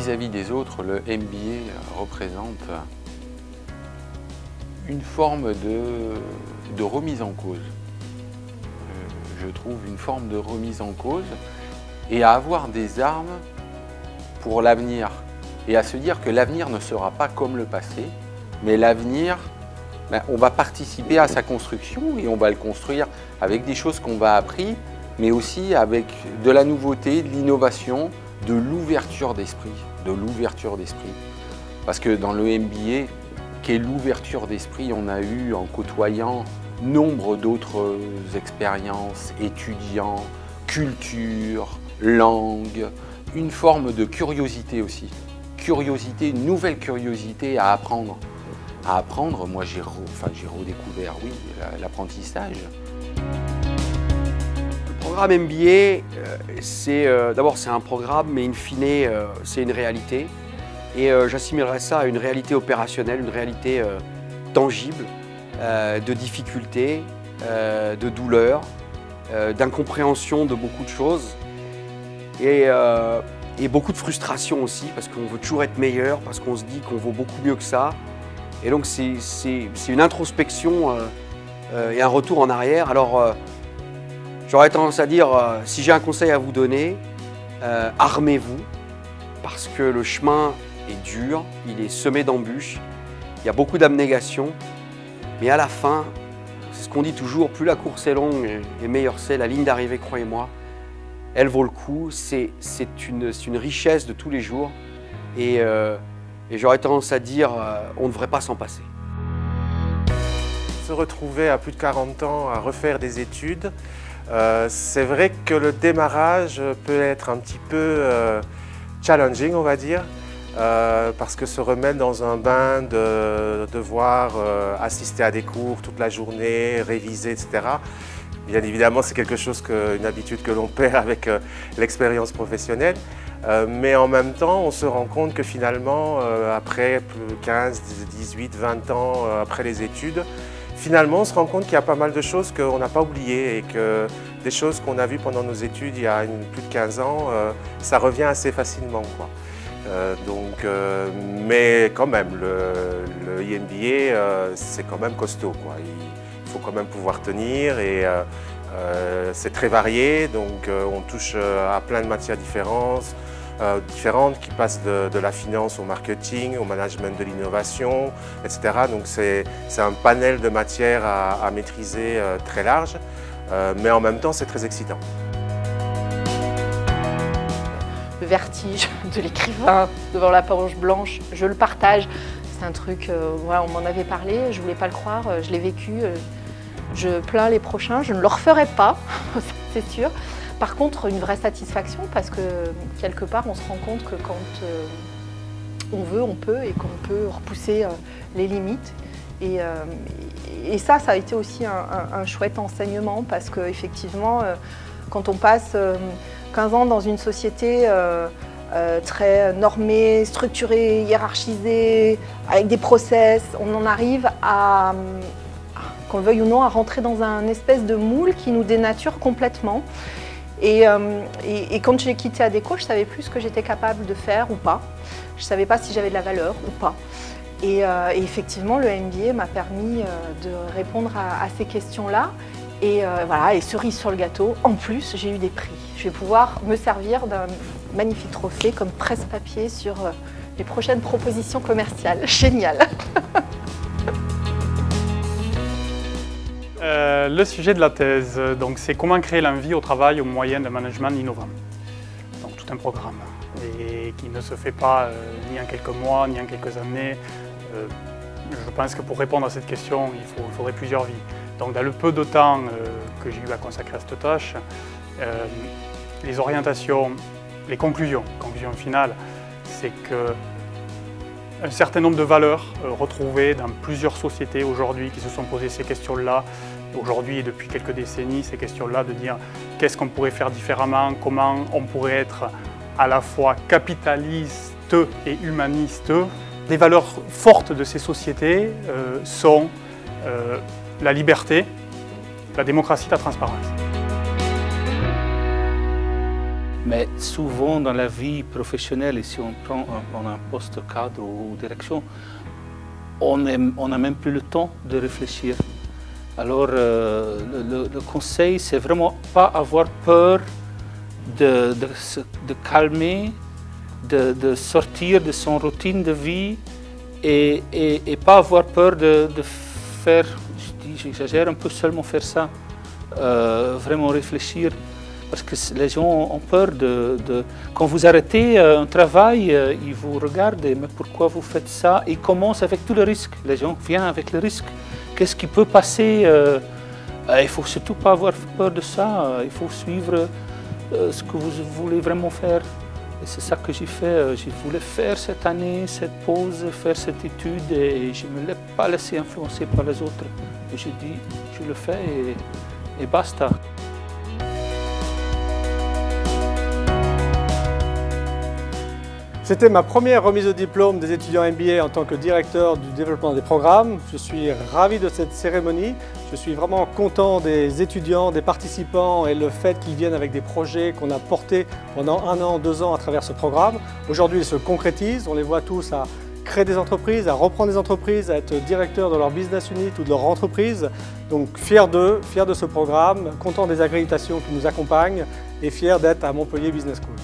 vis-à-vis des autres, le MBA représente une forme de remise en cause. Je trouve une forme de remise en cause et à avoir des armes pour l'avenir et à se dire que l'avenir ne sera pas comme le passé, mais l'avenir, on va participer à sa construction et on va le construire avec des choses qu'on va apprendre, mais aussi avec de la nouveauté, de l'innovation, de l'ouverture d'esprit. Parce que dans le MBA, quelle ouverture d'esprit on a eu en côtoyant nombre d'autres expériences, étudiants, culture, langue, une forme de curiosité aussi. Curiosité, une nouvelle curiosité à apprendre. À apprendre, moi j'ai redécouvert, oui, l'apprentissage. Le programme MBA, d'abord c'est un programme, mais in fine, c'est une réalité. Et j'assimilerais ça à une réalité opérationnelle, une réalité tangible, de difficultés, de douleurs, d'incompréhension de beaucoup de choses. Et beaucoup de frustration aussi, parce qu'on veut toujours être meilleur, parce qu'on se dit qu'on vaut beaucoup mieux que ça. Et donc c'est une introspection et un retour en arrière. Alors j'aurais tendance à dire, si j'ai un conseil à vous donner, armez-vous, parce que le chemin est dur, il est semé d'embûches, il y a beaucoup d'abnégation, mais à la fin, c'est ce qu'on dit toujours, plus la course est longue et meilleure c'est, la ligne d'arrivée, croyez-moi, elle vaut le coup, c'est une richesse de tous les jours et j'aurais tendance à dire, on ne devrait pas s'en passer. Se retrouver à plus de 40 ans à refaire des études, c'est vrai que le démarrage peut être un petit peu challenging, on va dire, parce que se remettre dans un bain de devoir assister à des cours toute la journée, réviser, etc. Bien évidemment, c'est quelque chose, une habitude que l'on perd avec l'expérience professionnelle. Mais en même temps, on se rend compte que finalement, après 15, 18, 20 ans après les études, finalement, on se rend compte qu'il y a pas mal de choses qu'on n'a pas oubliées et que des choses qu'on a vues pendant nos études il y a plus de 15 ans, ça revient assez facilement, quoi. Mais quand même, le IMBA, c'est quand même costaud, quoi. Il faut quand même pouvoir tenir et c'est très varié, donc on touche à plein de matières différentes qui passent de la finance au marketing, au management de l'innovation, etc. Donc c'est un panel de matières à maîtriser très large, mais en même temps c'est très excitant. Le vertige de l'écrivain devant la page blanche, je le partage. C'est un truc, voilà, on m'en avait parlé, je ne voulais pas le croire, je l'ai vécu. Je plains les prochains, je ne le referai pas, c'est sûr. Par contre, une vraie satisfaction parce que quelque part, on se rend compte que quand on veut, on peut et qu'on peut repousser les limites. Et ça a été aussi un chouette enseignement parce qu'effectivement, quand on passe 15 ans dans une société très normée, structurée, hiérarchisée, avec des process, on en arrive à, qu'on le veuille ou non, à rentrer dans un espèce de moule qui nous dénature complètement. Et quand j'ai quitté Adecco, je ne savais plus ce que j'étais capable de faire ou pas. Je ne savais pas si j'avais de la valeur ou pas. Et effectivement, le MBA m'a permis de répondre à ces questions-là. Et voilà, et cerise sur le gâteau, en plus, j'ai eu des prix. Je vais pouvoir me servir d'un magnifique trophée comme presse-papier sur les prochaines propositions commerciales. Génial. Le sujet de la thèse, c'est comment créer l'envie au travail au moyen d'un management innovant. Donc tout un programme, et qui ne se fait pas ni en quelques mois, ni en quelques années. Je pense que pour répondre à cette question, il faudrait plusieurs vies. Donc dans le peu de temps que j'ai eu à consacrer à cette tâche, les orientations, les conclusions finales, c'est que un certain nombre de valeurs retrouvées dans plusieurs sociétés aujourd'hui qui se sont posées ces questions-là, aujourd'hui et depuis quelques décennies, ces questions-là de dire qu'est-ce qu'on pourrait faire différemment, comment on pourrait être à la fois capitaliste et humaniste. Les valeurs fortes de ces sociétés sont la liberté, la démocratie, la transparence. Mais souvent dans la vie professionnelle, et si on prend un poste cadre ou direction, on n'a même plus le temps de réfléchir. Alors le conseil, c'est vraiment pas avoir peur de calmer, de sortir de son routine de vie et pas avoir peur de faire, j'exagère un peu, seulement faire ça, vraiment réfléchir. Parce que les gens ont peur quand vous arrêtez un travail, ils vous regardent, mais pourquoi vous faites ça? Ils commencent avec tout le risque. Les gens viennent avec le risque. Qu'est-ce qui peut passer? Il ne faut surtout pas avoir peur de ça. Il faut suivre ce que vous voulez vraiment faire. Et c'est ça que j'ai fait. Je voulais faire cette année, cette pause, faire cette étude et je ne me l'ai pas laissé influencer par les autres. Et j'ai dit, je le fais et basta. C'était ma première remise de diplôme des étudiants MBA en tant que directeur du développement des programmes. Je suis ravi de cette cérémonie. Je suis vraiment content des étudiants, des participants et le fait qu'ils viennent avec des projets qu'on a portés pendant 1 an, 2 ans à travers ce programme. Aujourd'hui, ils se concrétisent. On les voit tous à créer des entreprises, à reprendre des entreprises, à être directeur de leur business unit ou de leur entreprise. Donc fier d'eux, fier de ce programme, content des accréditations qui nous accompagnent et fier d'être à Montpellier Business School.